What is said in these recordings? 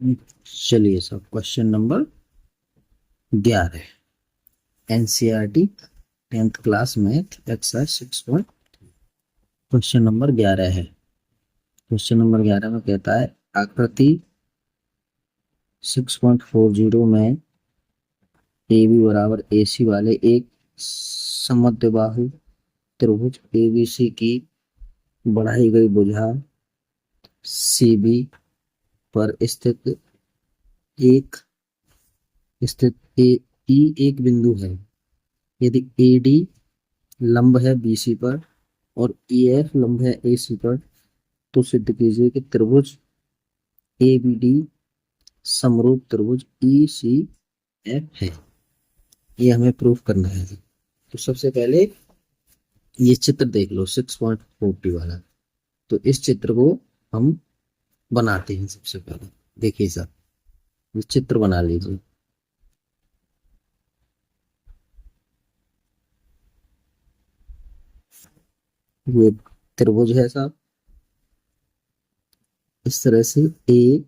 चलिए सब question number 11 NCERT 10th class math exercise 6 question number 11 है। क्वेश्चन नंबर 11 में कहता है आकृति 6.40 में ए बी बराबर ए सी वाले एक समद्विबाहु त्रिभुज एबीसी की बढ़ाई गई भुजा सी बी पर एक स्थित ए ई एक बिंदु है। यदि ए डी लंब है बीसी पर और ई एफ लंब है ए सी पर तो सिद्ध कीजिए कि त्रिभुज ए बी डी समरूप त्रिभुज ई सी एफ है। ये हमें प्रूफ करना है। तो सबसे पहले ये चित्र देख लो 6.40 वाला। तो इस चित्र को हम बनाते हैं। सबसे पहले देखिए सर, ये चित्र बना लीजिए। ये त्रिभुज है साहब, इस तरह से ए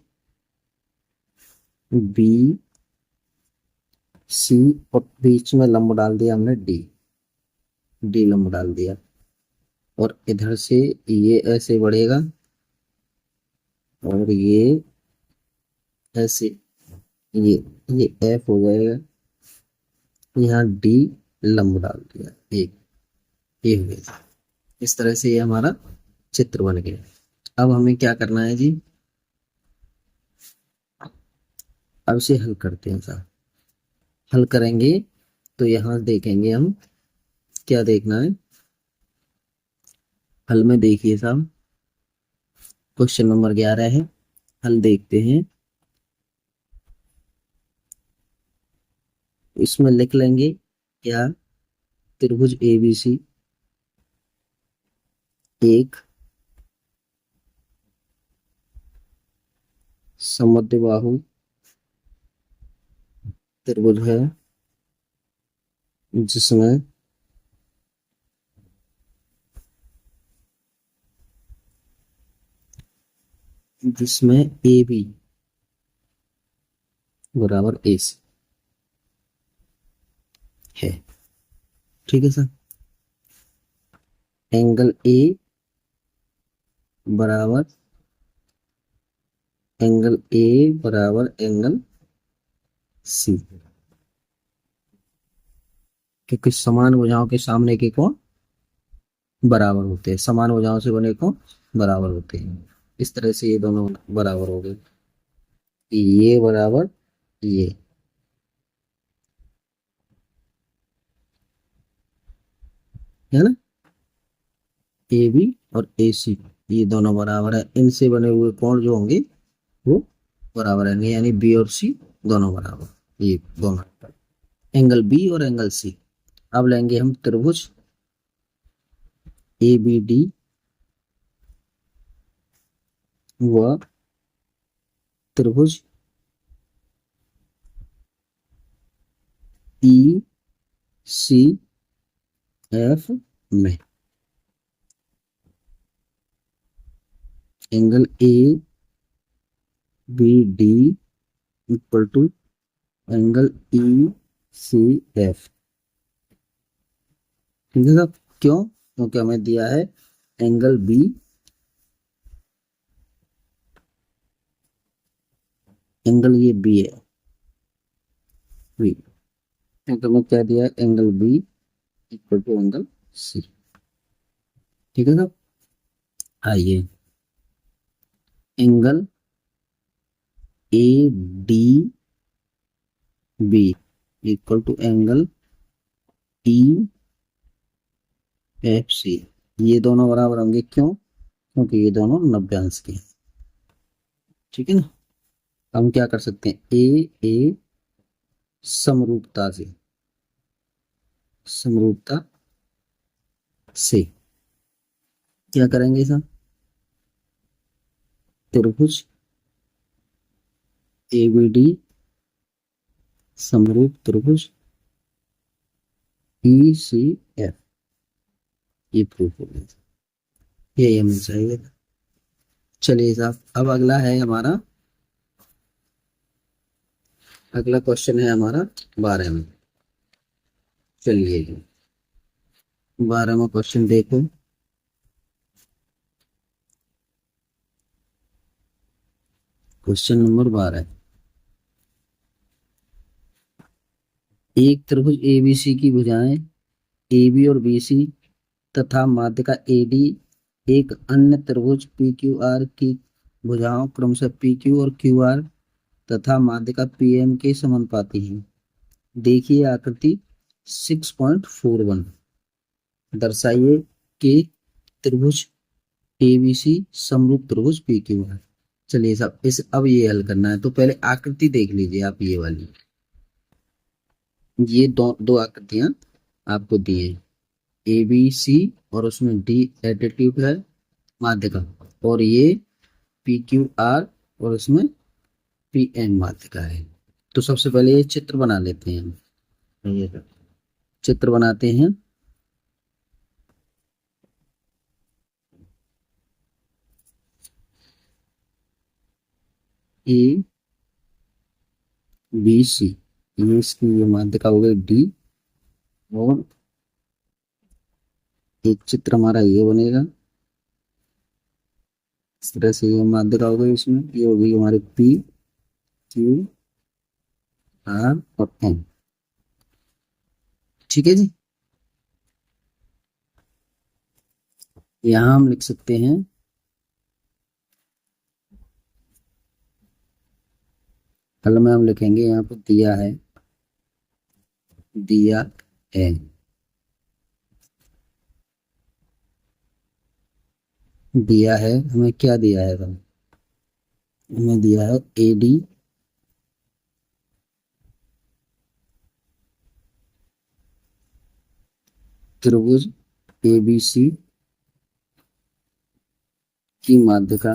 बी सी और बीच में लंब डाल दिया हमने डी, डी लंब डाल दिया और इधर से ये ऐसे बढ़ेगा और ये ऐसे ये ये एफ हो जाएगा। यहाँ डी लंब डाल दिया एक, ये हो गया। इस तरह से ये हमारा चित्र बन गया। अब हमें क्या करना है जी, अब इसे हल करते हैं साहब। हल करेंगे तो यहाँ देखेंगे हम, क्या देखना है हल में। देखिए साहब क्वेश्चन नंबर 11 है, हल देखते हैं। इसमें लिख लेंगे क्या, त्रिभुज एबीसी एक समद्विबाहु त्रिभुज है जिसमें जिसमें ए बी बराबर ए सी है। ठीक है सर। एंगल ए बराबर एंगल सी, क्योंकि समान भुजाओं के सामने के कोण बराबर होते हैं, समान भुजाओं से बने कोण बराबर होते हैं। इस तरह से ये दोनों बराबर हो गए, ये बराबर ये। है ना, ए बी और ए सी ये दोनों बराबर है। इनसे बने हुए कोण जो होंगे वो बराबर है, यानी बी और सी दोनों बराबर, ये दोनों एंगल बी और एंगल सी। अब लेंगे हम त्रिभुज ए बी डी व त्रिभुज ई सी एफ में angle A B D equal to angle E C F. ठीक है साहब, क्यों? क्योंकि हमें दिया है एंगल बी, एंगल ये बी है बी, तो हमें क्या दिया है, angle B equal to angle C. ठीक है साहब, आइए angle A D B equal to angle E F C, ये दोनों बराबर होंगे। क्यों? क्योंकि ये दोनों 90 अंश के हैं। ठीक है ना। हम क्या कर सकते हैं, ए ए समरूपता से क्या करेंगे सर, त्रिभुज ए बी डी समरूप त्रिभुज ई सी एफ, ये प्रूफ हो गया। ये हमें चाहिए था। चलिए साहब, अब अगला है हमारा अगला क्वेश्चन है हमारा 12 में। चलिए 12वां क्वेश्चन देखो। Question number 12। एक त्रिभुज एबीसी की भुजाएं AB और BC तथा माध्यिका AD एक अन्य त्रिभुज PQR की भुजाओं क्रमशः PQ और QR तथा माध्यिका PM के समानुपाती हैं। देखिए आकृति 6.41। दर्शाइए कि त्रिभुज ABC समरूप त्रिभुज PQR। चलिए सब इस अब ये हल करना है, तो पहले आकृति देख लीजिए आप, ये वाली। ये दो दो आकृतियां आपको दी हैं, ABC और उसमें D एडिटिव है माध्यिका, और ये PQR और उसमें PM माध्यिका है। तो सबसे पहले ये चित्र बना लेते हैं हम। ये चित्र बनाते हैं। ABC, ये इसकी ये माध्यिका हो गई D, और एक चित्र हमारा ये बनेगा। इस तरह से ये माध्यिका हो गई, इसमें ये हो गई हमारी PQR और M। ठीक है जी। यहाँ हम लिख सकते हैं, हल में हम लिखेंगे, यहाँ पर दिया है, दिया है, दिया है हमें, क्या दिया है हमें दिया है AD त्रिभुज ABC की माध्यिका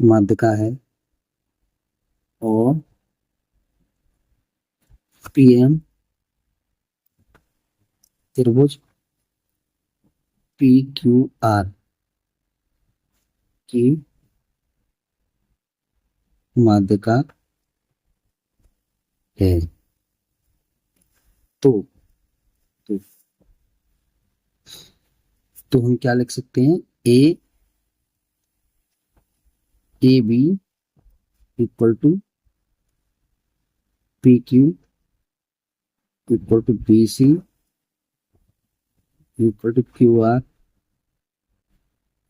माध्यिका है, और PM त्रिभुज PQR की माध्यिका है। तो तो, तो हम क्या लिख सकते हैं, AB equal to PQ equal to BC equal to QR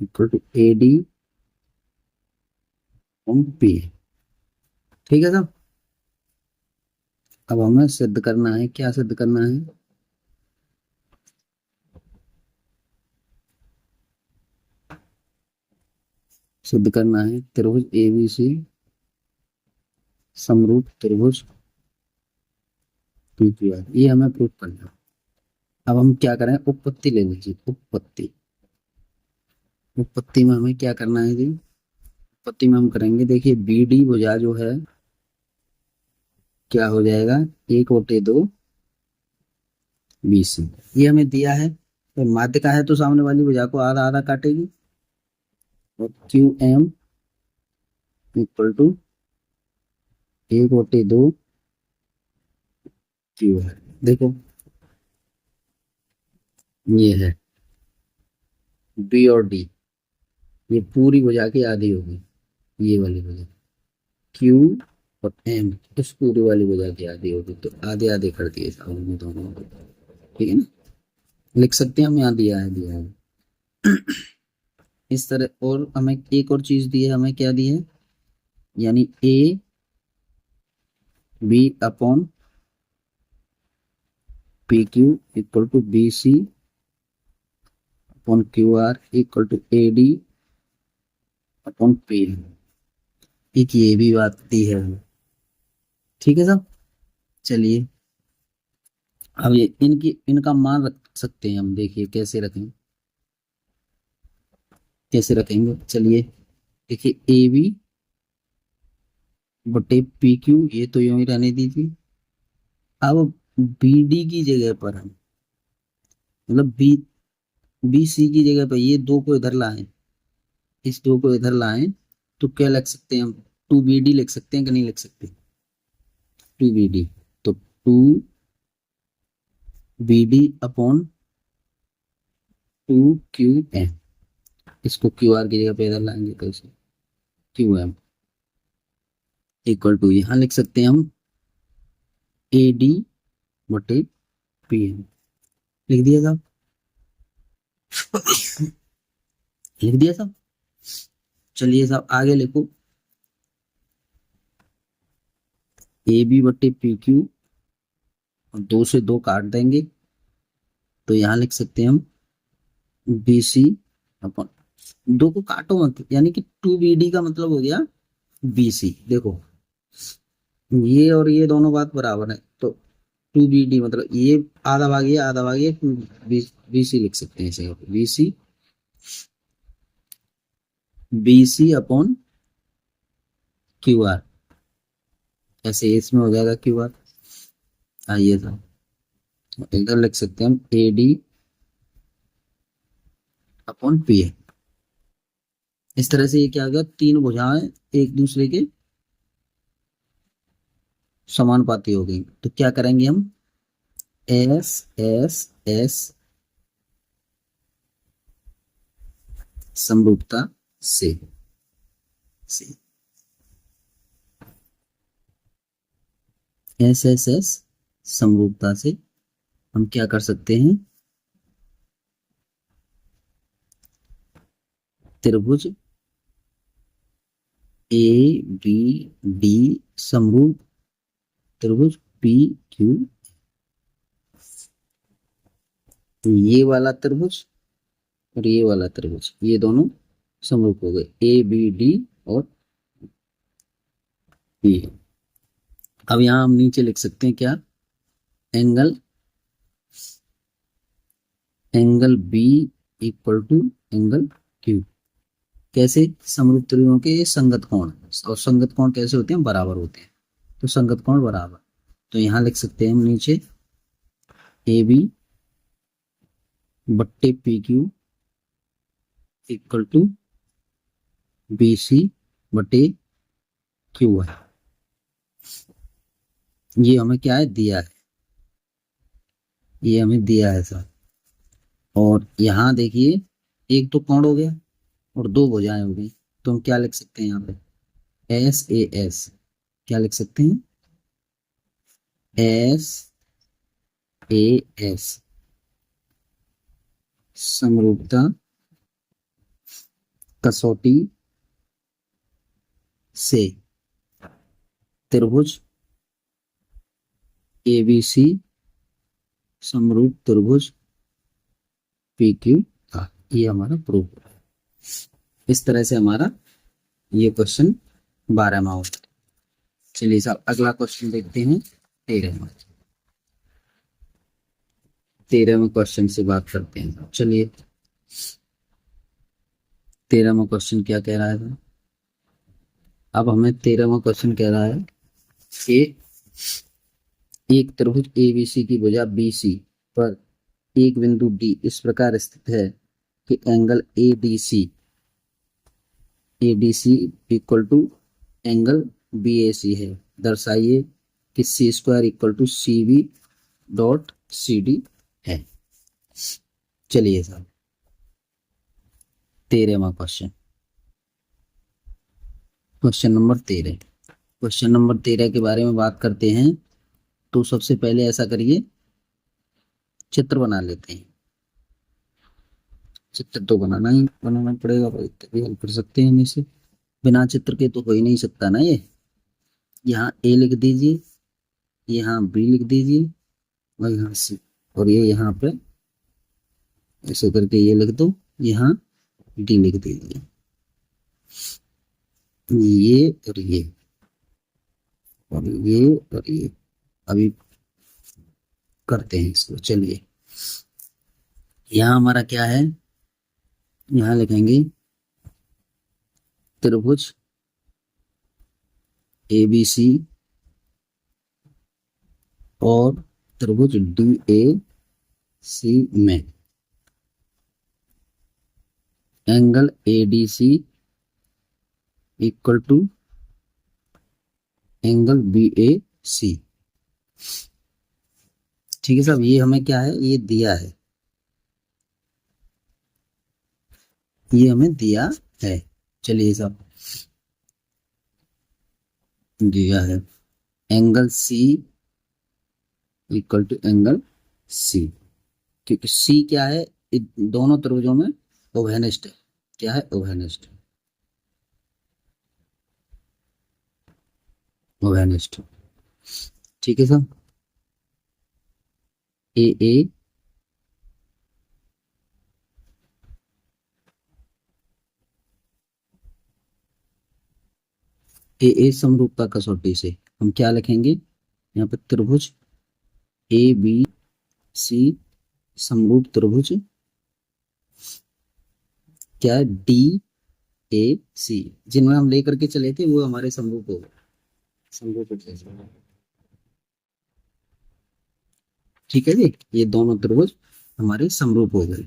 equal to AD और P। ठीक है साहब। अब हमें सिद्ध करना है, क्या सिद्ध करना है, सिद्ध करना है त्रिभुज ABC समरूप त्रिभुज PQR, ये हमें प्रूफ करना है। अब हम क्या करें, उपपत्ति ले लीजिए। उपपत्ति में हमें क्या करना है जी, उपपत्ति में हम करेंगे, देखिए BD भुजा जो है क्या हो जाएगा, 1/2 BC, ये हमें दिया है। तो माध्यिका है तो सामने वाली भुजा को आधा आधा काटेगी, और QM इक्वल टू 1/2 Q है। देखो ये है B और D, ये पूरी भुजा की आधी होगी, ये वाली भुजा Q और M इस पूरी वाली भुजा की आधी होगी, तो आधे आधे कर दिए सामने दोनों। ठीक है ना, लिख सकते हैं हम, यहाँ दिया है इस तरह। और हमें एक और चीज दी है, हमें क्या दी है, यानी AB upon PQ equal to BC upon QR equal to AD upon P। एक ये भी बात दी है हमें। ठीक है साहब। चलिए अब ये इनका मान रख सकते हैं हम, देखिए कैसे रखें, कैसे रखेंगे। चलिए देखिए AB बटे PQ, ये तो यूं ही रहने दीजिए। अब BD की जगह पर हम, मतलब बी सी की जगह पे ये दो को इधर लाएं, इस दो को इधर लाएं, तो क्या लिख सकते हैं हम? टू बी डी लिख सकते हैं कि नहीं लिख सकते? टू बी डी, तो two B D upon two Q M, इसको क्यू आर की जगह पे इधर लाएंगे तो इसे क्यू एम इक्वल टू यहाँ लिख सकते हैं हम ए डी बटे पी एम। लिख दिया साहब, लिख दिया साहब। चलिए साहब आगे लिखो, ए बी बटे पी क्यू, और दो से दो काट देंगे, तो यहाँ लिख सकते हैं हम बी सी अपन, दो को काटो मत, यानी कि टू बी डी का मतलब हो गया बी सी। देखो ये और ये दोनों बात बराबर है, तो टू बी डी मतलब ये आधा भाग ये आधा भाग ये, टू बी सी लिख सकते हैं इसे, B C upon Q R, ऐसे इसमें हो जाएगा क्यू आर। आइए तो इधर लिख सकते हैं हम ए डी अपॉन पी है। इस तरह से ये क्या हो गया, तीन भुजाएं एक दूसरे के समानुपाती हो गई। तो क्या करेंगे हम, एस एस एस समरूपता से एस एस एस समरूपता से हम क्या कर सकते हैं, त्रिभुज ए बी डी समरूप त्रिभुज पी क्यू, ये वाला त्रिभुज और ये वाला त्रिभुज, ये दोनों समरूप हो गए, ए बी डी और पी। अब यहां हम नीचे लिख सकते हैं क्या, angle angle B equal to angle Q. कैसे, समरूप त्रिभुजों के संगत कोण, और संगत कोण कैसे होते हैं, बराबर होते हैं, तो संगत कोण बराबर, तो यहां लिख सकते हैं हम नीचे ए बी बट्टे P Q equal to B C बटे क्यू है। ये हमें क्या है, दिया है, ये हमें दिया है सर। और यहाँ देखिए एक तो कोण हो गया और दो भुजाएं हो गई, तो हम क्या लिख सकते हैं यहाँ पे, एस ए एस, क्या लिख सकते हैं, एस ए एस समरूपता कसौटी से त्रिभुज ए बी सी समरूप त्रिभुज पी क्यू था। ये हमारा प्रूफ है। इस तरह से हमारा ये क्वेश्चन 12वां होता है। चलिए साहब अगला क्वेश्चन देखते हैं, 13वां। 13वें क्वेश्चन से बात करते हैं। चलिए 13वां क्वेश्चन क्या कह रहा है, अब हमें 13वां क्वेश्चन कह रहा है कि एक त्रिभुज एबीसी की भुजा बीसी पर एक बिंदु डी इस प्रकार स्थित है कि angle ADC equal to angle BAC है। दर्शाइए कि C square equal to C B dot C D है। चलिए साहब 13वां question, question number 13। Question number 13 के बारे में बात करते हैं, तो सबसे पहले ऐसा करिए, चित्र बना लेते हैं। चित्र तो बनाना पड़ेगा भाई, तभी हल कर सकते हैं हम इसे, बिना चित्र के तो हो ही नहीं सकता ना ये। यहाँ ए लिख दीजिए, यहाँ बी लिख दीजिए, और यहाँ सी, और ये यहाँ पे ऐसे करके ये लिख दो, यहाँ डी लिख दीजिए, ये और ये और ये और ये। अभी करते हैं इसको। चलिए यहाँ हमारा क्या है, यहाँ लिखेंगे त्रिभुज एबीसी और त्रिभुज डी ए सी में angle ADC equal to angle BAC। ठीक है साहब, ये हमें क्या है, ये दिया है, ये हमें दिया है। चलिए साहब, दिया है angle C equal to angle C, क्योंकि C क्या है, दोनों त्रिभुजों में ओवेनिस्ट है। क्या है, ओवेनिस्ट, ओवेनिस्ट। ठीक है साहब, ए समरूपता कसौटी से हम क्या लिखेंगे, यहाँ पे त्रिभुज ABC समरूप त्रिभुज क्या है, DAC, जिनमें हम लेकर के चले थे वो हमारे समरूप हो गए, समरूप हो गए। ठीक है जी, ये दोनों त्रिभुज हमारे समरूप हो गए।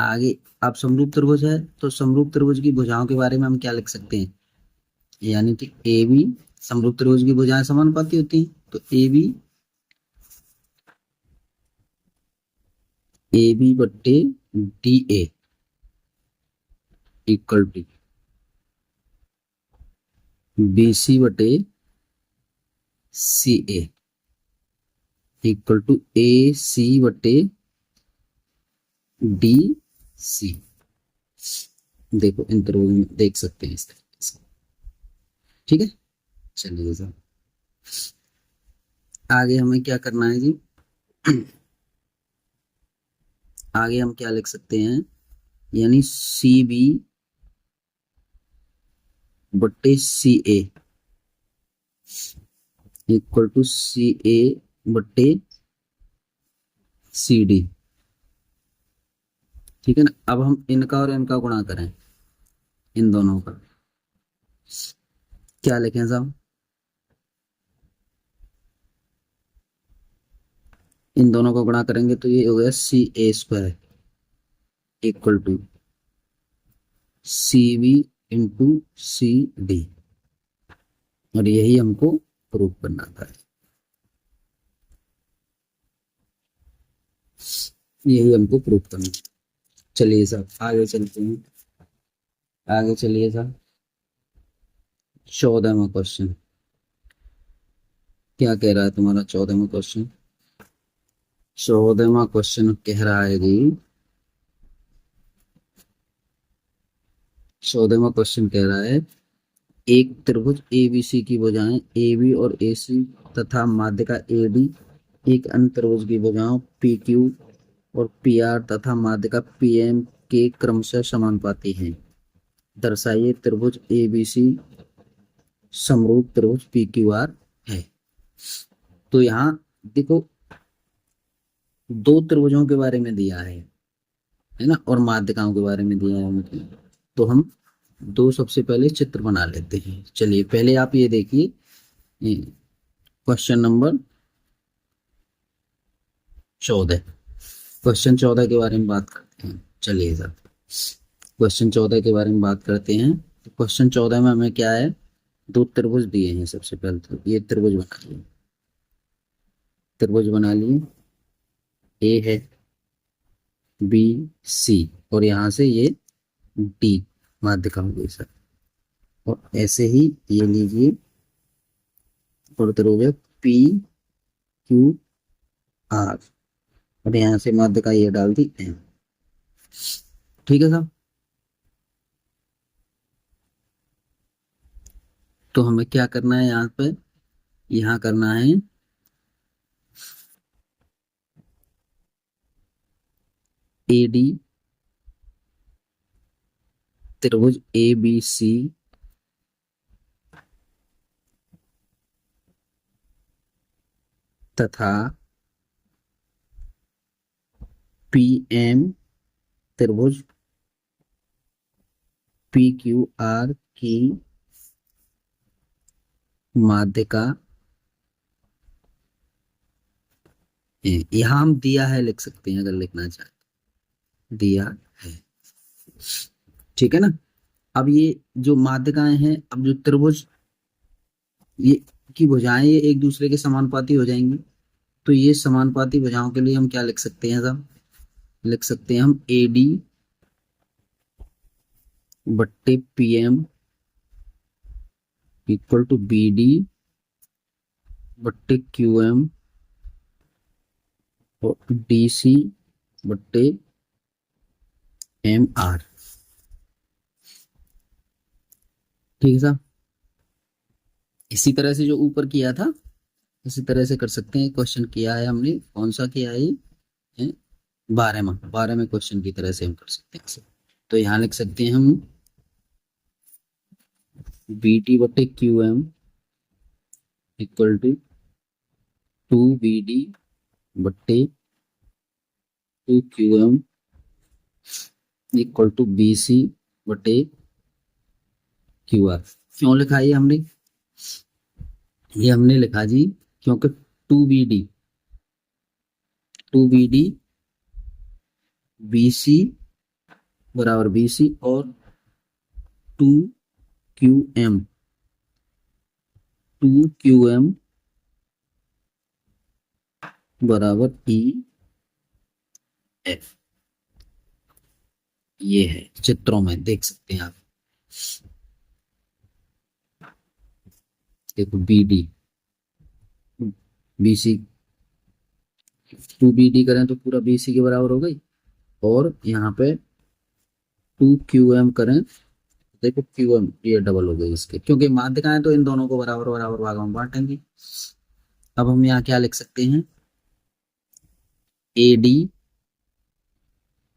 आगे, आप समरूप त्रिभुज है तो समरूप त्रिभुज की भुजाओं के बारे में हम क्या लिख सकते हैं, यानी कि AB, समरूप त्रिभुज की भुजाएं समानुपाती होती हैं, तो AB बट्टे DA इक्वल टू BC बटे CA इक्वल टू AC बटे DC। देखो इन त्रिभुज में देख सकते हैं इस तरीके से। ठीक है, चलिए सर, आगे हमें क्या करना है जी, आगे हम क्या लिख सकते हैं, यानी CB बट्टे CA इक्वल टू CA बट्टे CD। ठीक है ना, अब हम इनका और इनका गुणा करें, इन दोनों का क्या लिखें साहब, इन दोनों का गुणा करेंगे तो ये हो गया CA² equal to CB into CD, और यही हमको प्रूफ करना था, यही हमको प्रूफ करना। चलिए साहब आगे चलते हैं, आगे चलिए साहब, 14वां क्वेश्चन क्या कह रहा है तुम्हारा, 14वां क्वेश्चन, 14वां क्वेश्चन कह रहा है जी, 14वां क्वेश्चन कह रहा है एक त्रिभुज ABC की भुजाएं AB और AC तथा माध्यिका AD एक अन्य त्रिभुज की भुजाओं PQ और PR तथा माध्यिका PM के क्रमशः समानुपाती हैं, दर्शाइए त्रिभुज ABC समरूप त्रिभुज PQR है। तो यहाँ देखो, दो त्रिभुजों के बारे में दिया है ना, और माध्यिकाओं के बारे में दिया है, तो हम दो सबसे पहले चित्र बना लेते हैं। चलिए पहले आप ये देखिए, क्वेश्चन नंबर 14, क्वेश्चन 14 के बारे में बात करते हैं। चलिए सर, क्वेश्चन 14 के बारे में बात करते हैं। तो क्वेश्चन 14 में हमें क्या है, दो त्रिभुज दिए हैं। सबसे पहले तो ये त्रिभुज बना लिए, त्रिभुज बना लिए, ए है, बी सी, और यहाँ से ये डी माध्यिका होगी सर, और ऐसे ही ये लीजिए, और त्रिभुज पी क्यू आर, और यहाँ से माध्यिका ये डाल दी एम। ठीक है साहब, तो हमें क्या करना है, यहाँ पे यहाँ करना है AD त्रिभुज ABC तथा PM त्रिभुज PQR की माध्यिका, यहाँ हम दिया है लिख सकते हैं अगर लिखना चाहे, दिया है। ठीक है ना। अब ये जो माध्यिकाएं हैं, अब जो त्रिभुज ये की भुजाएं ये एक दूसरे के समानुपाती हो जाएंगी। तो ये समानुपाती भुजाओं के लिए हम क्या लिख सकते हैं साहब, लिख सकते हैं हम ए डी बट्टे P M equal to B D बट्टे क्यू एम और डी सी बट्टे एम आर। ठीक है साहब। इसी तरह से जो ऊपर किया था इसी तरह से कर सकते हैं। क्वेश्चन किया है हमने, कौन सा किया है ये, 12वें क्वेश्चन की तरह से हम कर सकते हैं इसे। तो यहाँ लिख सकते हैं हम बी टी बटे Q M equal to 2 BD बट्टे 2 QM इक्वल टू BC बटे QR। क्यों लिखा ये हमने लिखा जी क्योंकि 2BD BC बराबर BC और 2QM बराबर EF। ये है, चित्रों में देख सकते हैं आप। देखो BD BC 2BD करें तो पूरा BC के बराबर हो गई, और यहाँ पे 2QM करें, देखो QM ये डबल हो गई इसके, क्योंकि माध्यिकाएं तो इन दोनों को बराबर बराबर भागों में बांटेंगी। अब हम यहाँ क्या लिख सकते हैं, AD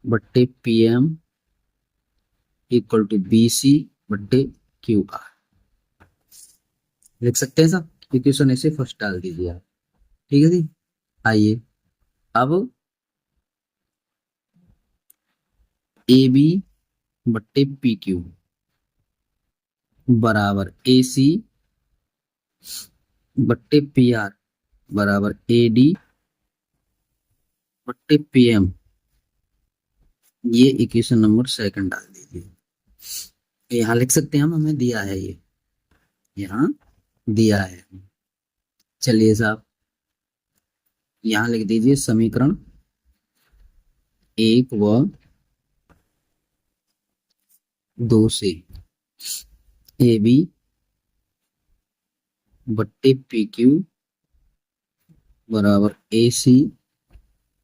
बट्टे PM इक्वल टू BC बट्टे QR लिख सकते हैं सब। इक्वेशन ऐसे फर्स्ट डाल दीजिए आप। ठीक है जी। आइए अब AB बट्टे PQ बराबर AC बट्टे PR बराबर AD बट्टे PM, ये इक्वेशन नंबर सेकंड डाल दीजिए। यहाँ लिख सकते हैं हम, हमें दिया है ये, यहाँ दिया है। चलिए साहब यहाँ लिख दीजिए समीकरण 1 व 2 से AB बट्टे PQ बराबर AC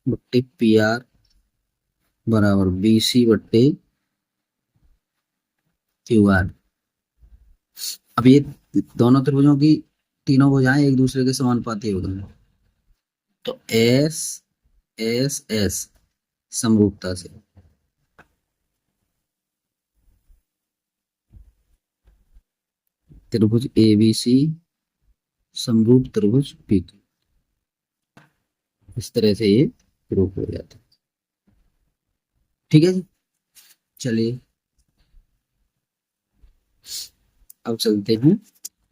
बट्टे PR बराबर BC बट्टे QR। अब ये दोनों त्रिभुजों की तीनों भुजाएं एक दूसरे के समानुपाती हो गई, तो एस एस एस समरूपता से त्रिभुज ABC समरूप त्रिभुज PQ, इस तरह से ये प्रूफ हो जाता है। ठीक है जी। चलिए अब चलते हैं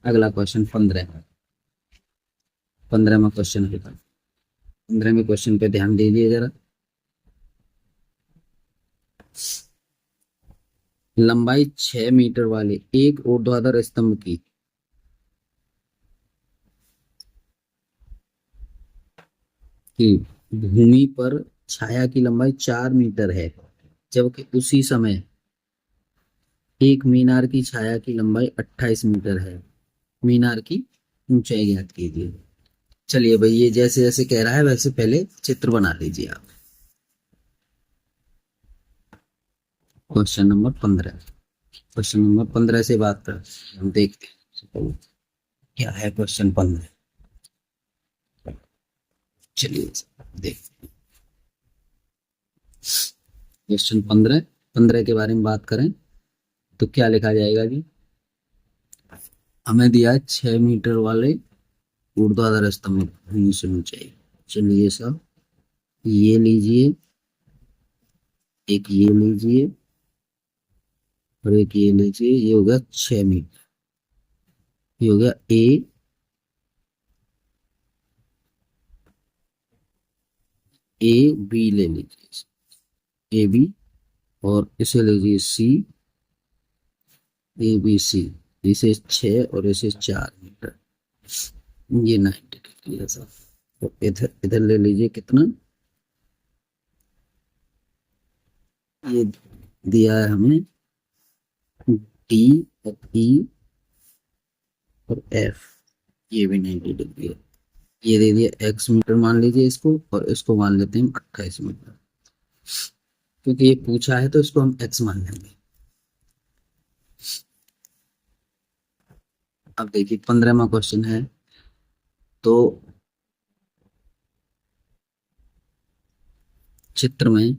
अगला क्वेश्चन 15वां क्वेश्चन है। 15वें क्वेश्चन पे ध्यान दीजिए जरा। लंबाई 6 मीटर वाले एक ऊर्ध्वाधर स्तंभ की भूमि पर छाया की लंबाई 4 मीटर है, जबकि उसी समय एक मीनार की छाया की लंबाई 28 मीटर है। मीनार की ऊंचाई ज्ञात कीजिए। चलिए भाई, ये जैसे जैसे कह रहा है वैसे पहले चित्र बना लीजिए आप। क्वेश्चन नंबर 15, क्वेश्चन नंबर 15 से बात कर हम देखते हैं क्या है क्वेश्चन 15। चलिए देखते हैं क्वेश्चन 15 के बारे में बात करें तो क्या लिखा जाएगा जी। हमें दिया 6 मीटर वाले ऊर्ध्वाधर स्तंभ भूमि से ऊंचाई। चलिए सब ये लीजिए, एक ये लीजिए और एक ये लीजिए, ये हो गया 6 मीटर, ये हो गया ए बी ले लीजिए, ए बी, और इसे लीजिए C ए बी सी, इसे 6 और इसे 4 मीटर, ये 90 डिग्री है सर। तो इधर इधर ले लीजिए कितना, ये दिया है हमें डी और ई और एफ, ये भी 90 डिग्री है। ये दे दिया एक्स मीटर मान लीजिए इसको, और इसको मान लेते हैं 28 मीटर, क्योंकि ये पूछा है तो इसको हम एक्स मान लेंगे। अब देखिए 15वां क्वेश्चन है, तो चित्र में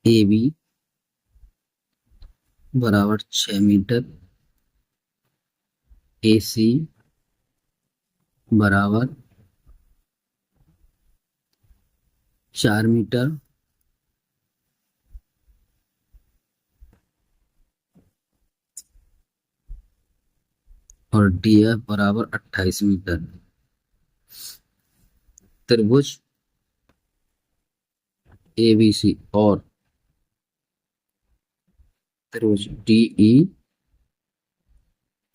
ए बी बराबर 6 मीटर, ए सी बराबर 4 मीटर, और डी एफ बराबर 28 मीटर। त्रिभुज ए बी सी और त्रिभुज डी ई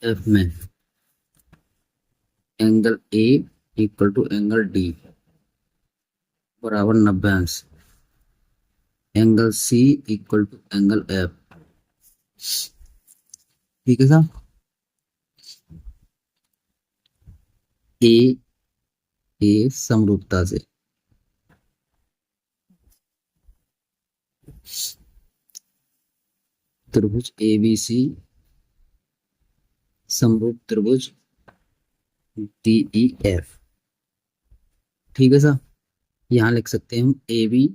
एफ में angle A equal to angle D बराबर 90 अंश, angle C equal to angle F. ठीक है साहब। ए ए समरूपता से त्रिभुज ए बी सी समरूप त्रिभुज डी ई एफ। ठीक है साहब, यहाँ लिख सकते हैं हम ए बी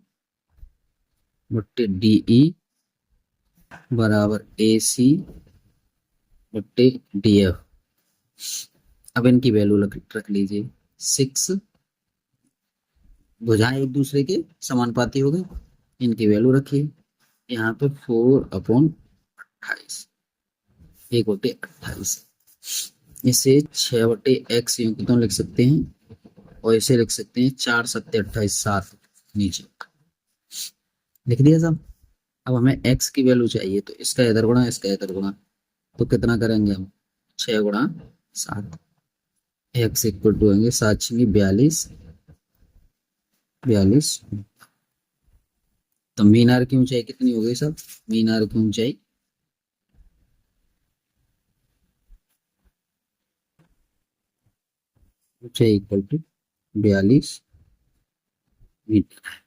बट्टे डी ई बराबर ए सी बट्टे डी एफ। अब इनकी वैल्यू रख लीजिए। 6 भुजाएं एक दूसरे के समानुपाती हो गए, इनकी वैल्यू रखिए। यहाँ पे 4/28, 1/28। इसे 6/x यूं तो लिख सकते हैं, और इसे लिख सकते हैं 4 7 28 7, नीचे लिख दिया साहब। अब हमें x की वैल्यू चाहिए, तो इसका इधर गुणा इसका इधर गुणा, तो कितना करेंगे हम, 6 × 7, x इक्वल टू होंगे 7×42, 42। तो मीनार की ऊंचाई कितनी हो गई साहब, मीनार की ऊंचाई इक्वल टू 42 मीटर।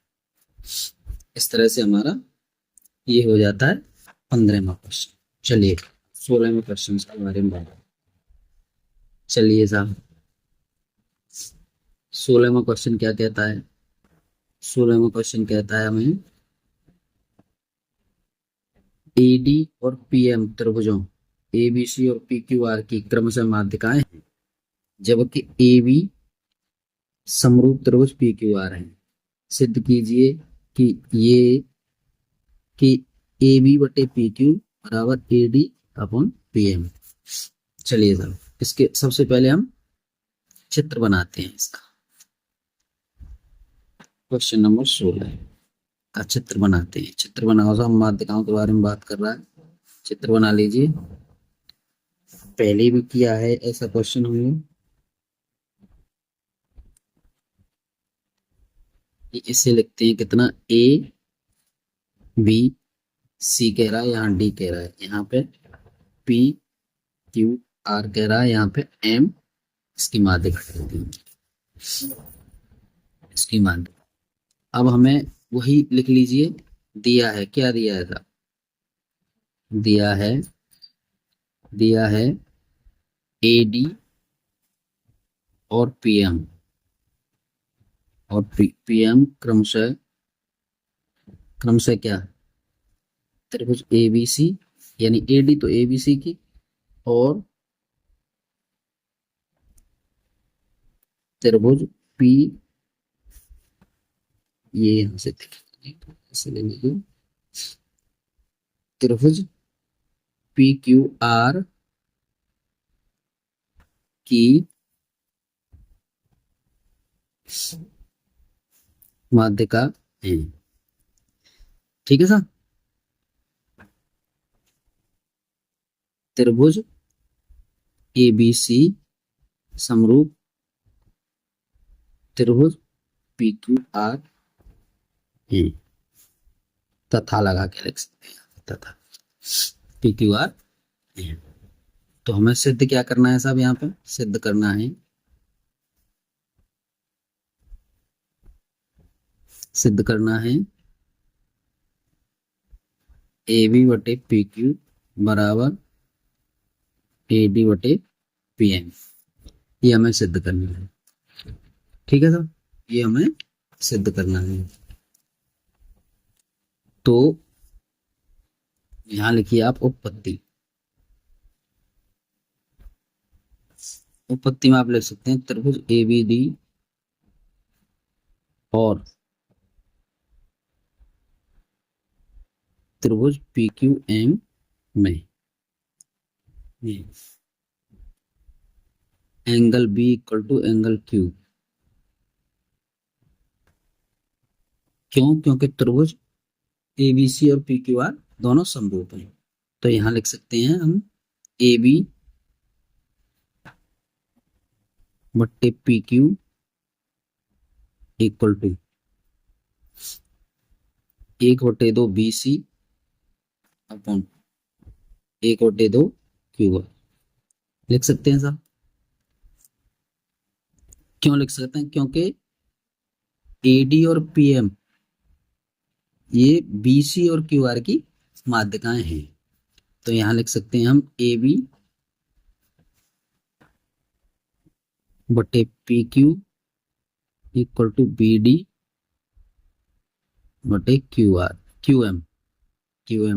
इस तरह से हमारा ये हो जाता है 15वां क्वेश्चन। चलिए 16वें क्वेश्चन के बारे में बात। चलिए साहब 16वां क्वेश्चन क्या कहता है, 16वां क्वेश्चन कहता है हमें एडी और पीएम त्रिभुजों एबीसी और पीक्यूआर की क्रमशः माध्यिकाएं हैं, जबकि ए बी समरूप त्रिभुज पीक्यूआर है। सिद्ध कीजिए कि ये कि ए बी बटे पी क्यू बराबर A D upon P M. चलिए सर, इसके सबसे पहले हम चित्र बनाते हैं इसका। क्वेश्चन नंबर 16 का चित्र बनाते हैं। चित्र बनाओ साहब, माध्यिकाओं के बारे में बात कर रहा है, चित्र बना लीजिए। पहले भी किया है ऐसा क्वेश्चन हमने। इसे लिखते हैं कितना, ए बी सी कह रहा है, यहाँ डी कह रहा है, यहाँ पे पी क्यू आर कह रहा है, यहाँ पे एम इसकी माध्यिका कहते हैं, इसकी माध्यिका। अब हमें वही लिख लीजिए, दिया है, क्या दिया है साहब, दिया है ए डी और पीएम, और पीएम क्रमशः क्रमशः क्या, त्रिभुज ए बी सी, यानी ए डी तो ए बी सी की, और त्रिभुज पी, ये यहां से ऐसे ले लीजिए, त्रिभुज पी क्यू आर की माध्यिका है। ठीक है साहब। त्रिभुज ए बी सी समरूप त्रिभुज पी क्यू आर ए, तथा लगा के लिख सकते हैं, तथा पी क्यू आर ए। तो हमें सिद्ध क्या करना है साहब, यहाँ पे सिद्ध करना है, सिद्ध करना है ए बी बटे पी क्यू बराबर ए डी बटे पी एम। ये हमें सिद्ध करना है, ठीक है सर, ये हमें सिद्ध करना है। तो यहां लिखिए आप उपपत्ति, उपपत्ति में आप लिख सकते हैं त्रिभुज ए बी डी और त्रिभुज पी क्यू एम में angle B equal to angle Q. क्यों? क्योंकि त्रिभुज ए बी सी और पी क्यू आर दोनों समरूप हैं। तो यहां लिख सकते हैं हम ए बी बट्टे P Q equal to 1/2 B C upon 1/2 Q R लिख सकते हैं साहब। क्यों लिख सकते हैं? क्योंकि ए डी और पी एम ये बी सी और क्यू आर की माध्यिकाएं हैं। तो यहां लिख सकते हैं हम ए बी बटे P Q equal to B D बटे क्यू आर क्यू एम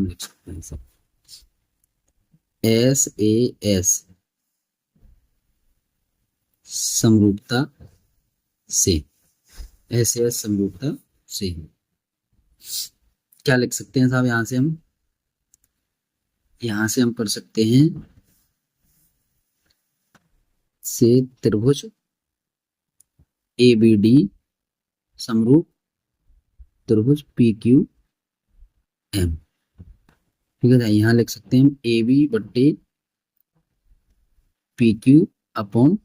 लिख सकते हैं सब। एस ए एस समरूपता से, एस ए एस समरूपता से क्या लिख सकते हैं साहब? यहां से हम पढ़ सकते हैं से त्रिभुज ए बी डी समरूप त्रिभुज पी क्यू एम, ठीक है। यहां लिख सकते हैं हम ए बी बट्टे P Q upon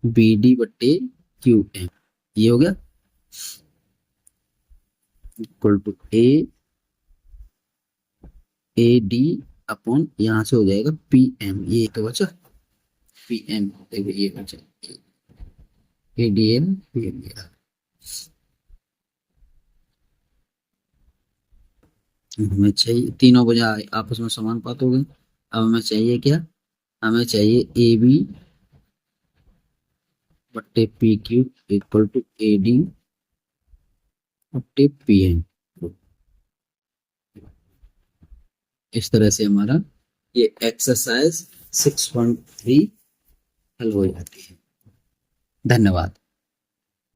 B D बट्टे क्यू एम, ये हो गया equal to A D upon यहां से हो जाएगा पी एम, ये तो बचा पी एम, ये बचा A D M P M. हमें चाहिए तीनों भुजा आपस में समानुपात हो गए। अब हमें चाहिए क्या? हमें चाहिए ए बी बट्टे P Q equal to A D बट्टे पी एम। इस तरह से हमारा ये एक्सरसाइज 6.3 हल हो जाती है। धन्यवाद।